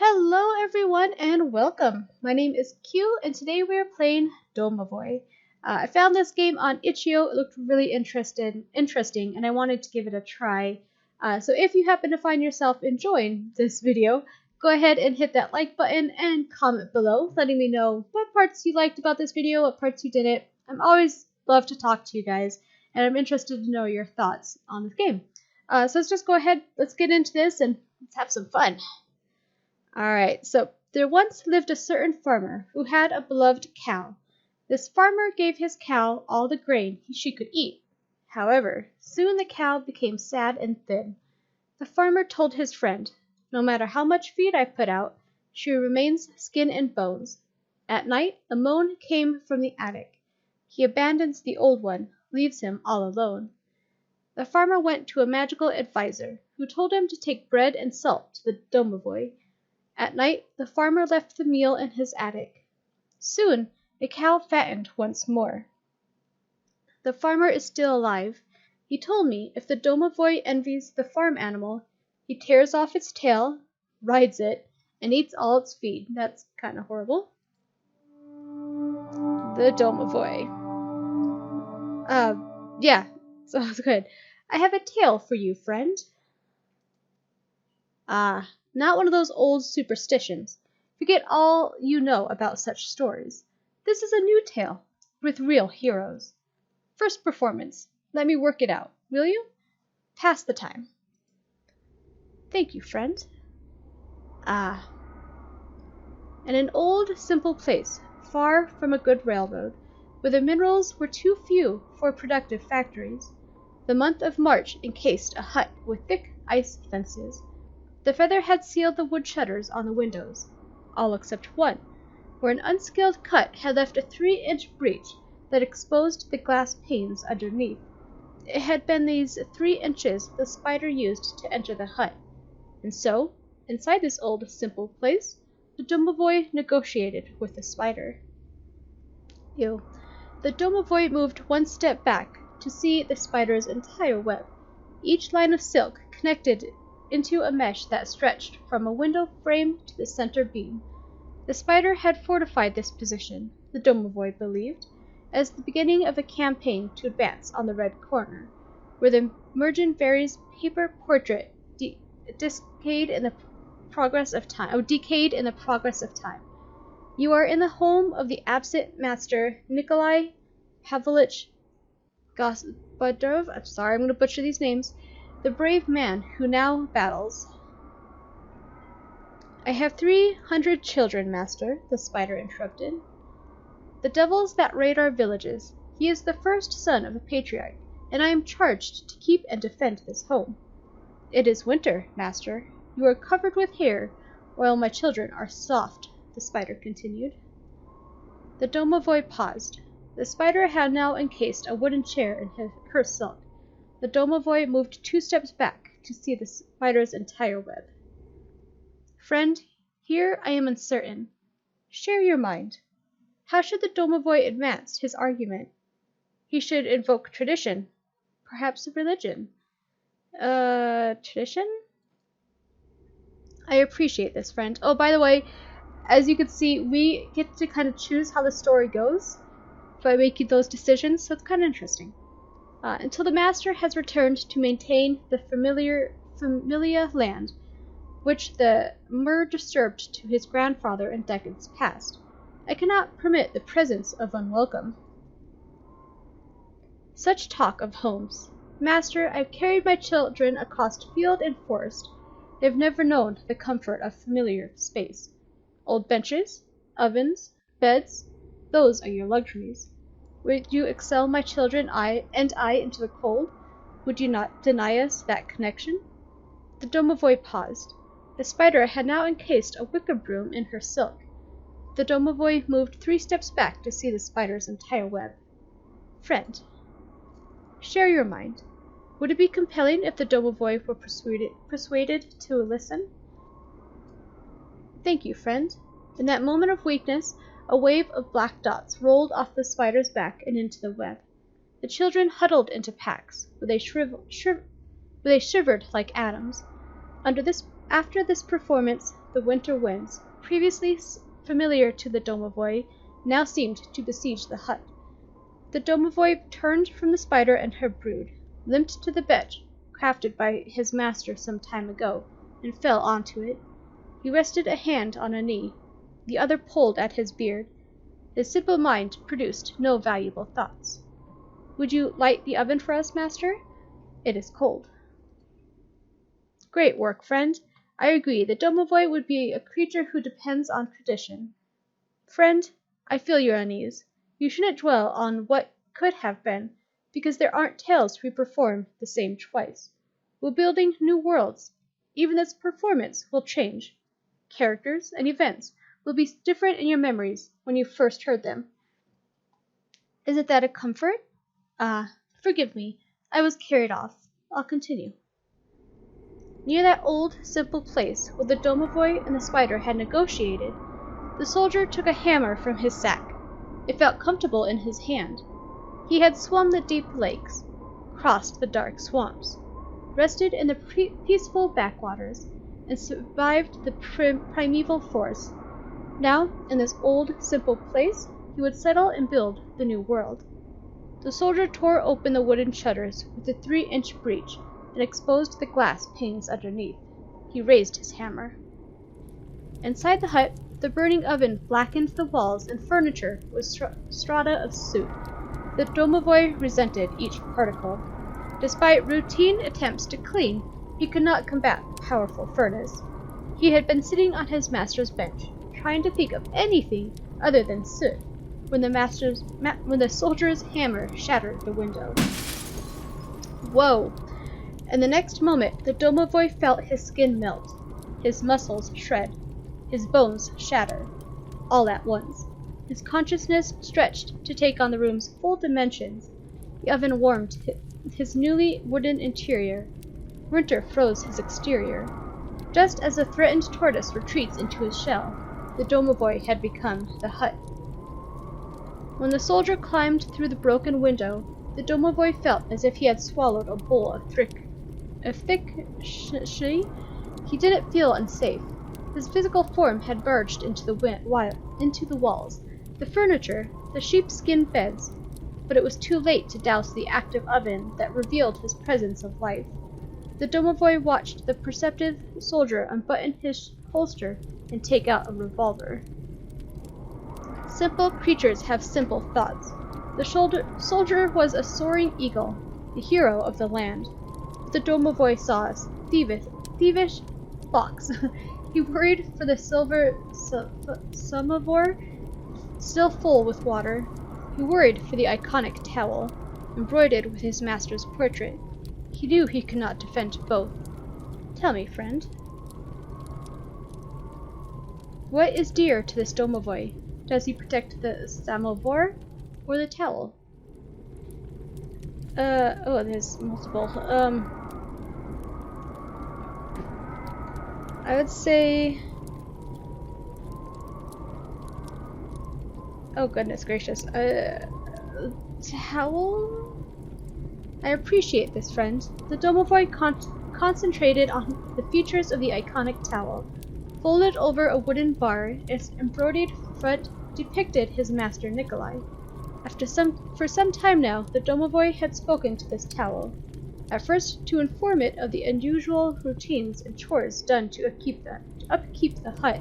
Hello everyone and welcome. My name is Q and today we are playing Domovoi. I found this game on itch.io. It looked really interesting and I wanted to give it a try. So if you happen to find yourself enjoying this video, go ahead and hit that like button and comment below letting me know what parts you liked about this video, what parts you didn't. I'm always love to talk to you guys and I'm interested to know your thoughts on this game. So let's just go ahead, let's get into this and let's have some fun. Alright, so there once lived a certain farmer who had a beloved cow. This farmer gave his cow all the grain she could eat. However, soon the cow became sad and thin. The farmer told his friend, "No matter how much feed I put out, she remains skin and bones." At night, a moan came from the attic. He abandons the old one, leaves him all alone. The farmer went to a magical advisor, who told him to take bread and salt to the Domovoi. At night, the farmer left the meal in his attic. Soon, the cow fattened once more. The farmer is still alive. He told me if the Domovoi envies the farm animal, he tears off its tail, rides it, and eats all its feed. That's kind of horrible. The Domovoi. Yeah, so that's good. I have a tale for you, friend. Not one of those old superstitions. Forget all you know about such stories. This is a new tale, with real heroes. First performance. Let me work it out, will you? Pass the time. Thank you, friend. In an old, simple place, far from a good railroad, where the minerals were too few for productive factories, the month of March encased a hut with thick ice fences. The feather had sealed the wood shutters on the windows, all except one, where an unskilled cut had left a 3-inch breach that exposed the glass panes underneath. It had been these 3 inches the spider used to enter the hut, and so, inside this old, simple place, the Domovoi negotiated with the spider. The Domovoi moved one step back to see the spider's entire web, each line of silk connected into a mesh that stretched from a window frame to the center beam. The spider had fortified this position, the Domovoi believed, as the beginning of a campaign to advance on the red corner, where the Mergen Vary's paper portrait decayed in the progress of time. You are in the home of the absent master Nikolai Pavlovich Gospodarov. I'm sorry, I'm going to butcher these names. The brave man who now battles. I have 300 children, master, the spider interrupted. The devils that raid our villages. He is the first son of a patriarch, and I am charged to keep and defend this home. It is winter, master. You are covered with hair, while my children are soft, the spider continued. The Domovoi paused. The spider had now encased a wooden chair in her silk. The Domovoi moved 2 steps back to see the spider's entire web. Friend, here I am uncertain. Share your mind. How should the Domovoi advance his argument? He should invoke tradition, perhaps religion. Tradition? I appreciate this, friend. Oh, by the way, as you can see, we get to kind of choose how the story goes by making those decisions, so it's kind of interesting. Until the master has returned to maintain the familiar land, which the Mer disturbed to his grandfather in decades past. I cannot permit the presence of unwelcome. Such talk of homes. Master, I've carried my children across field and forest. They've never known the comfort of familiar space. Old benches, ovens, beds, those are your luxuries. Would you excel my children and I into the cold? Would you not deny us that connection? The Domovoi paused. The spider had now encased a wicker broom in her silk. The Domovoi moved 3 steps back to see the spider's entire web. Friend, share your mind. Would it be compelling if the Domovoi were persuaded to listen? Thank you, friend. In that moment of weakness, a wave of black dots rolled off the spider's back and into the web. The children huddled into packs, where they shivered like atoms. After this performance, the winter winds, previously familiar to the Domovoi, now seemed to besiege the hut. The Domovoi turned from the spider and her brood, limped to the bench, crafted by his master some time ago, and fell onto it. He rested a hand on a knee, the other pulled at his beard. His simple mind produced no valuable thoughts. "Would you light the oven for us, master? It is cold." "Great work, friend. I agree, the Domovoi would be a creature who depends on tradition. Friend, I feel your unease. You shouldn't dwell on what could have been, because there aren't tales to perform the same twice. We're building new worlds. Even this performance will change. Characters and events will be different in your memories when you first heard them. Isn't that a comfort? Forgive me. I was carried off. I'll continue. Near that old, simple place where the Domovoi and the spider had negotiated, the soldier took a hammer from his sack. It felt comfortable in his hand. He had swum the deep lakes, crossed the dark swamps, rested in the peaceful backwaters, and survived the primeval forests. Now, in this old, simple place, he would settle and build the new world. The soldier tore open the wooden shutters with a 3-inch breach and exposed the glass panes underneath. He raised his hammer. Inside the hut, the burning oven blackened the walls and furniture with strata of soot. The Domovoi resented each particle. Despite routine attempts to clean, he could not combat the powerful furnace. He had been sitting on his master's bench, trying to think of anything other than soot, when the soldier's hammer shattered the window. Whoa! And the next moment, the Domovoi felt his skin melt, his muscles shred, his bones shatter, all at once. His consciousness stretched to take on the room's full dimensions. The oven warmed his newly wooden interior. Winter froze his exterior. Just as a threatened tortoise retreats into his shell, the Domovoi had become the hut. When the soldier climbed through the broken window, the Domovoi felt as if he had swallowed a bowl of thick shea. He didn't feel unsafe. His physical form had merged into the walls, the furniture, the sheepskin beds, but it was too late to douse the active oven that revealed his presence of life. The Domovoi watched the perceptive soldier unbutton his holster and take out a revolver. Simple creatures have simple thoughts. The soldier was a soaring eagle, the hero of the land. But the Domovoi saw a thievish fox. He worried for the silver samovar, still full with water. He worried for the iconic towel, embroidered with his master's portrait. He knew he could not defend both. Tell me, friend, what is dear to this Domovoi? Does he protect the samovar or the towel? There's multiple. I would say... Oh, goodness gracious. Towel? I appreciate this, friend. The Domovoi concentrated on the features of the iconic towel. Folded over a wooden bar, its embroidered front depicted his master Nikolai. For some time now, the Domovoi had spoken to this towel. At first, to inform it of the unusual routines and chores done to upkeep the hut,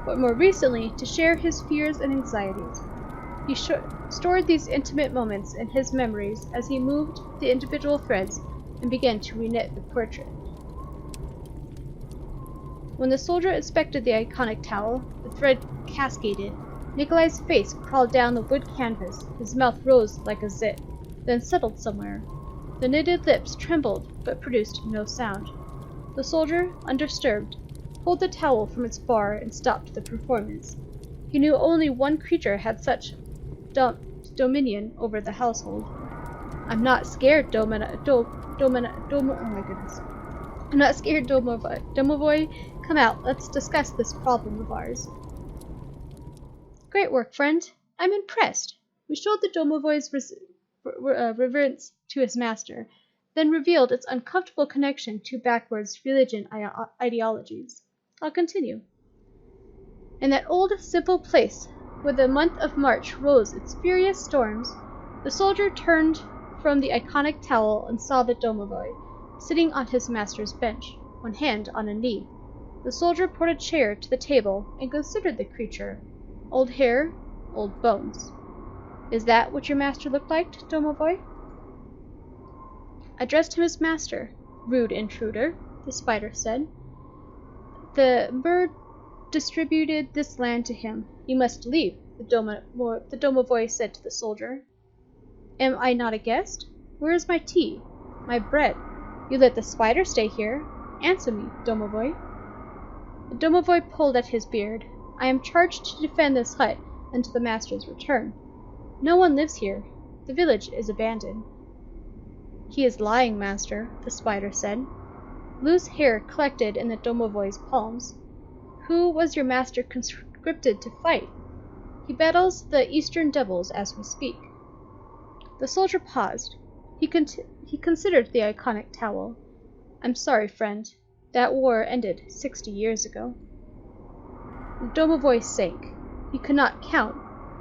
but more recently to share his fears and anxieties. He stored these intimate moments in his memories as he moved the individual threads and began to reknit the portrait. When the soldier inspected the iconic towel, the thread cascaded. Nikolai's face crawled down the wood canvas, his mouth rose like a zit, then settled somewhere. The knitted lips trembled, but produced no sound. The soldier, undisturbed, pulled the towel from its bar and stopped the performance. He knew only one creature had such dominion over the household. I'm not scared, oh my goodness. I'm not scared, Domovoi. Come out, let's discuss this problem of ours. Great work, friend. I'm impressed. We showed the Domovoi's reverence to his master, then revealed its uncomfortable connection to backwards religion ideologies. I'll continue. In that old, simple place, where the month of March rose its furious storms, the soldier turned from the iconic towel and saw the Domovoi, sitting on his master's bench, one hand on a knee. The soldier pulled a chair to the table and considered the creature. Old hair, old bones. Is that what your master looked like, Domovoi? Addressed him as master. Rude intruder, the spider said. The bird distributed this land to him. You must leave, the Domovoi said to the soldier. Am I not a guest? Where is my tea? My bread? You let the spider stay here. Answer me, Domovoi. The Domovoi pulled at his beard. I am charged to defend this hut until the master's return. No one lives here. The village is abandoned. He is lying, master, the spider said. Loose hair collected in the Domovoi's palms. Who was your master conscripted to fight? He battles the eastern devils as we speak. The soldier paused. He considered the iconic towel. I'm sorry, friend. That war ended 60 years ago. The Domovoi sank. He could not count,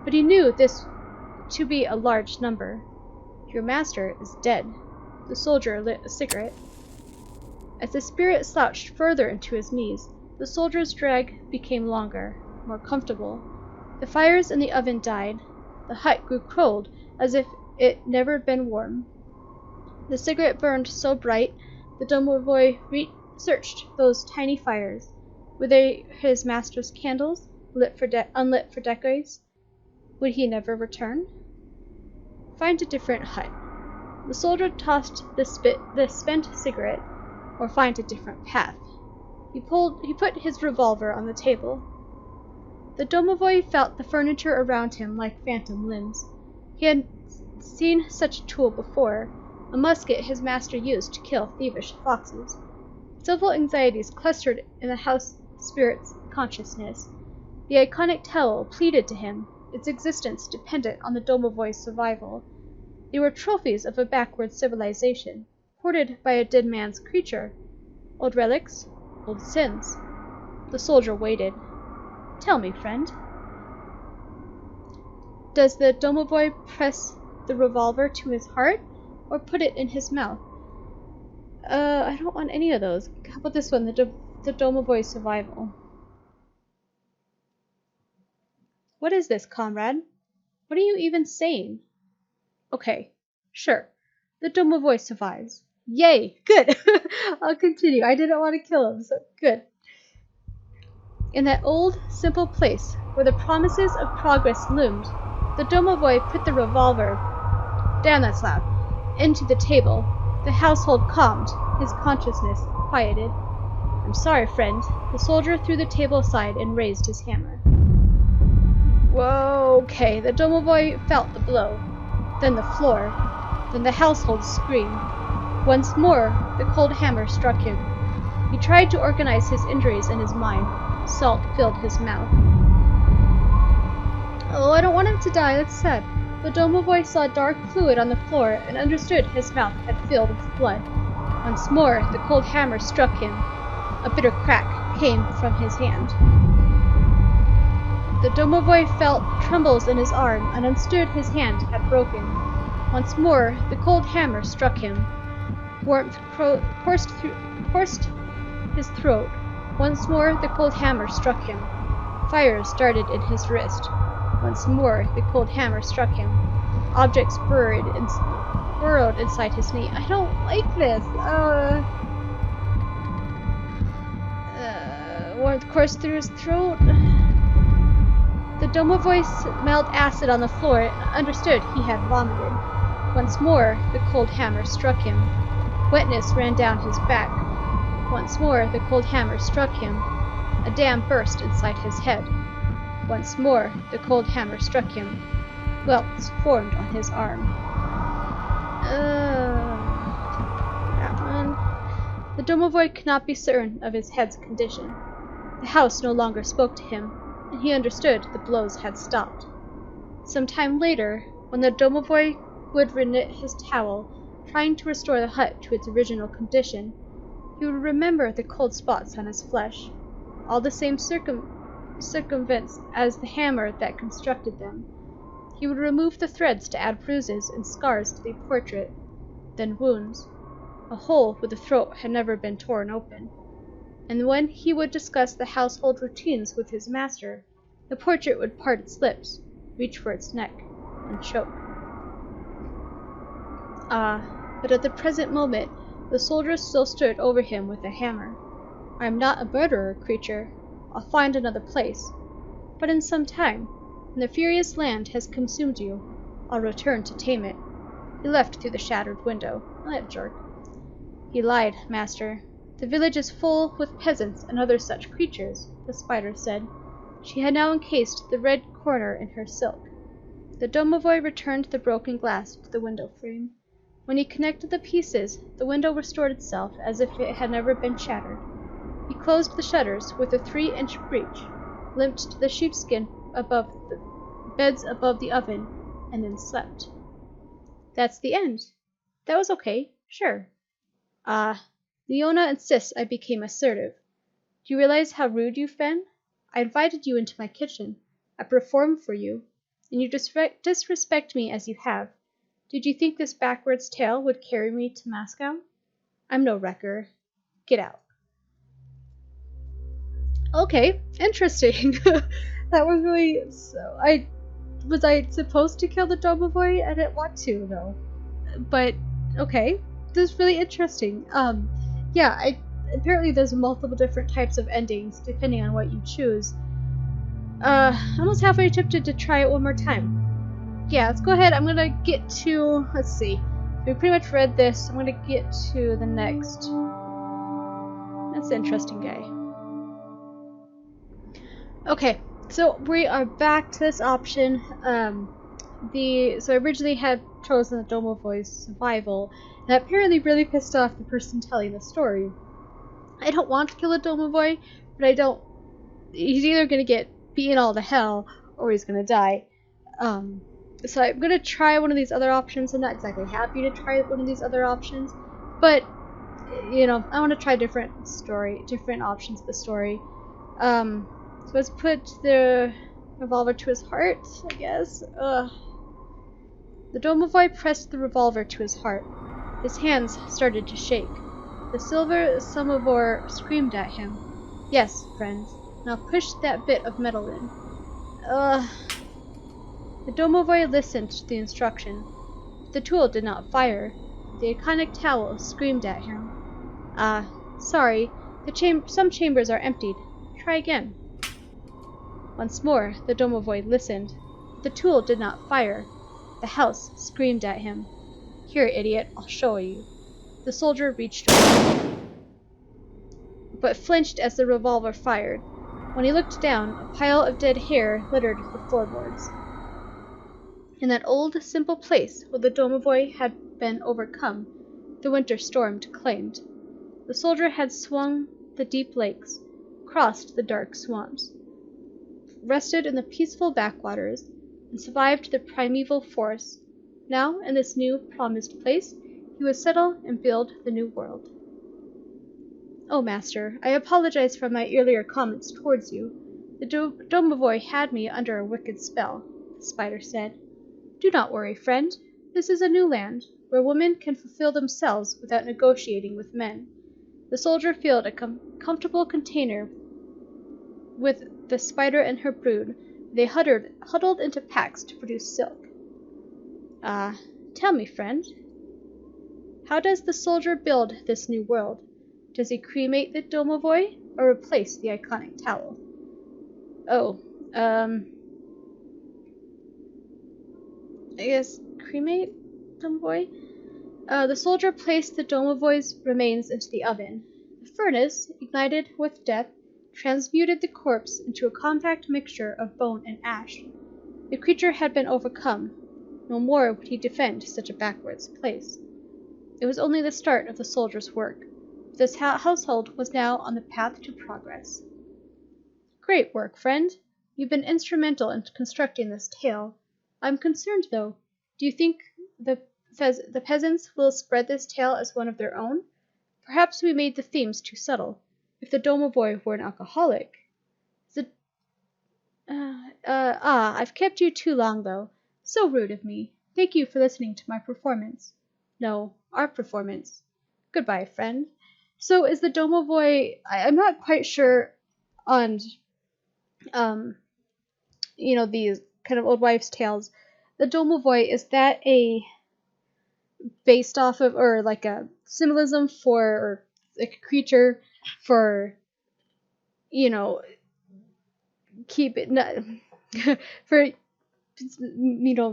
but he knew this to be a large number. Your master is dead. The soldier lit a cigarette. As the spirit slouched further into his knees, the soldier's drag became longer, more comfortable. The fires in the oven died. The hut grew cold, as if it never been warm. The cigarette burned so bright, the Domovoi searched those tiny fires. Were they his master's candles, unlit for decades? Would he never return? Find a different hut. The soldier tossed the spent cigarette, or find a different path. He put his revolver on the table. The Domovoi felt the furniture around him like phantom limbs. He had seen such a tool before, a musket his master used to kill thievish foxes. Civil anxieties clustered in the house spirit's consciousness. The iconic towel pleaded to him, its existence dependent on the Domovoi's survival. They were trophies of a backward civilization, hoarded by a dead man's creature. Old relics, old sins. The soldier waited. Tell me, friend. Does the Domovoi press the revolver to his heart, or put it in his mouth? I don't want any of those. How about this one, the Domovoi's survival? What is this, comrade? What are you even saying? Okay, sure. The Domovoi survives. Yay! Good! I'll continue. I didn't want to kill him, so good. In that old, simple place where the promises of progress loomed, the Domovoi put the revolver, damn that's loud, into the table. The household calmed, his consciousness quieted. I'm sorry, friend. The soldier threw the table aside and raised his hammer. Whoa, okay. The Domovoi felt the blow, then the floor, then the household scream. Once more, the cold hammer struck him. He tried to organize his injuries in his mind. Salt filled his mouth. Oh, I don't want him to die. That's sad. The Domovoi saw dark fluid on the floor and understood his mouth had filled with blood. Once more, the cold hammer struck him. A bitter crack came from his hand. The Domovoi felt trembles in his arm and understood his hand had broken. Once more, the cold hammer struck him. Warmth coursed his throat. Once more, the cold hammer struck him. Fire started in his wrist. Once more, the cold hammer struck him. Objects burrowed inside his knee. I don't like this. Warmth coursed through his throat. The Domovoi smelled acid on the floor and understood he had vomited. Once more, the cold hammer struck him. Wetness ran down his back. Once more, the cold hammer struck him. A dam burst inside his head. Once more, the cold hammer struck him. Welts formed on his arm. That one. The Domovoi could not be certain of his head's condition. The house no longer spoke to him, and he understood the blows had stopped. Some time later, when the Domovoi would reknit his towel, trying to restore the hut to its original condition, he would remember the cold spots on his flesh. All the same circumvents as the hammer that constructed them. He would remove the threads to add bruises and scars to the portrait, then wounds. A hole where the throat had never been torn open. And when he would discuss the household routines with his master, the portrait would part its lips, reach for its neck, and choke. But at the present moment, the soldier still stood over him with a hammer. I am not a murderer, creature. I'll find another place. But in some time, when the furious land has consumed you, I'll return to tame it. He left through the shattered window. That jerk. He lied, master. The village is full with peasants and other such creatures, the spider said. She had now encased the red corner in her silk. The Domovoi returned the broken glass to the window frame. When he connected the pieces, the window restored itself as if it had never been shattered. He closed the shutters with a 3-inch breach, limped to the sheepskin above the beds above the oven, and then slept. That's the end. That was okay, sure. Leona insists I became assertive. Do you realize how rude you've been? I invited you into my kitchen. I performed for you, and you disrespect me as you have. Did you think this backwards tale would carry me to Moscow? I'm no wrecker. Get out. Okay, interesting. That was really... Was I supposed to kill the Domovoi? I didn't want to, though. But, okay. This is really interesting. Apparently there's multiple different types of endings, depending on what you choose. Almost halfway tempted to try it one more time. Yeah, let's go ahead. I'm gonna get to... Let's see. We pretty much read this. I'm gonna get to the next. That's an interesting guy. Okay, so we are back to this option. So I originally had chosen the Domovoi's survival, and that apparently really pissed off the person telling the story. I don't want to kill a Domovoi, but I don't... He's either gonna get beaten all to hell, or he's gonna die. So I'm gonna try one of these other options. I'm not exactly happy to try one of these other options, but, you know, I want to try different options of the story. So let's put the revolver to his heart, I guess. The Domovoi pressed the revolver to his heart. His hands started to shake. The silver samovar screamed at him. Yes, friends. Now push that bit of metal in. The Domovoi listened to the instruction. The tool did not fire. The iconic towel screamed at him. Sorry. Some chambers are emptied. Try again. Once more, the Domovoi listened. The tool did not fire. The house screamed at him. Here, idiot, I'll show you. The soldier reached over, but flinched as the revolver fired. When he looked down, a pile of dead hair littered the floorboards. In that old, simple place where the Domovoi had been overcome, the winter storm declaimed. The soldier had swung the deep lakes, crossed the dark swamps, rested in the peaceful backwaters, and survived the primeval force. Now, in this new, promised place, he would settle and build the new world. Oh, master, I apologize for my earlier comments towards you. The Domovoi had me under a wicked spell, the spider said. Do not worry, friend. This is a new land, where women can fulfill themselves without negotiating with men. The soldier filled a comfortable container with the spider and her brood. They huddled into packs to produce silk. Tell me, friend, how does the soldier build this new world? Does he cremate the Domovoi, or replace the iconic towel? I guess cremate Domovoi? The soldier placed the Domovoi's remains into the oven. The furnace, ignited with death, transmuted the corpse into a compact mixture of bone and ash. The creature had been overcome. No more would he defend such a backwards place. It was only the start of the soldier's work. This household was now on the path to progress. Great work, friend. You've been instrumental in constructing this tale. I'm concerned, though. Do you think the peasants will spread this tale as one of their own? Perhaps we made the themes too subtle. If the Domovoi were an alcoholic... I've kept you too long, though. So rude of me. Thank you for listening to my performance. No, our performance. Goodbye, friend. So is the Domovoi, I'm not quite sure on, um, these kind of old wives' tales. The Domovoi, is that a based off of, or like a symbolism for, or like a creature for, you know, keep it, not, for,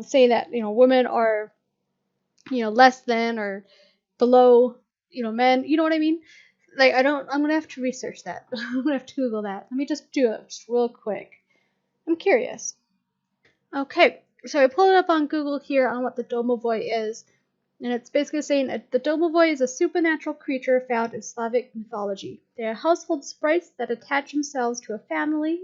saying that, women are, less than or below, men. You know what I mean? Like, I'm gonna have to research that. I'm gonna have to Google that. Let me just do it just real quick. I'm curious. Okay, so I pulled it up on Google here on what the Domovoi is, and it's basically saying that the Domovoi is a supernatural creature found in Slavic mythology. They are household sprites that attach themselves to a family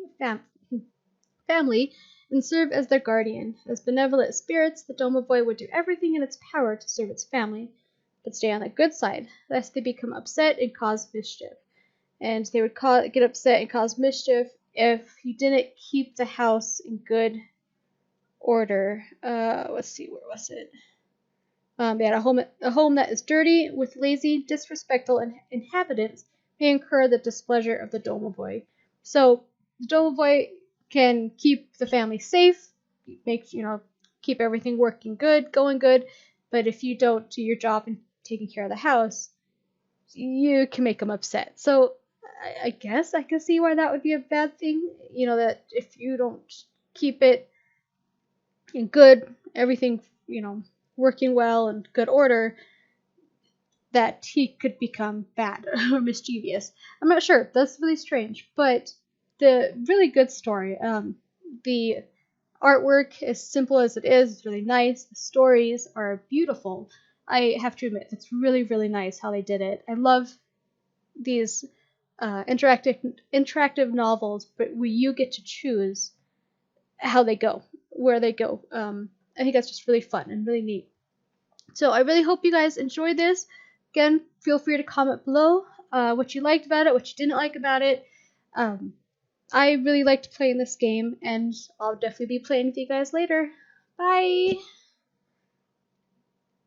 and serve as their guardian. As benevolent spirits, the Domovoi would do everything in its power to serve its family, but stay on the good side, lest they become upset and cause mischief. And they would get upset and cause mischief if you didn't keep the house in good order. Let's see, where was it? They had a home that is dirty, with lazy, disrespectful inhabitants may incur the displeasure of the Domovoi. So the Domovoi can keep the family safe, keep everything working good, going good. But if you don't do your job in taking care of the house, you can make them upset. So I guess I can see why that would be a bad thing. That if you don't keep it in good, everything, working well and good order, that he could become bad or mischievous. I'm not sure. That's really strange, but the really good story. The artwork, as simple as it is really nice. The stories are beautiful. I have to admit, it's really, really nice how they did it. I love these interactive novels, but where you get to choose how they go, where they go. I think that's just really fun and really neat. So I really hope you guys enjoyed this. Again, feel free to comment below what you liked about it, what you didn't like about it. I really liked playing this game, and I'll definitely be playing with you guys later. Bye!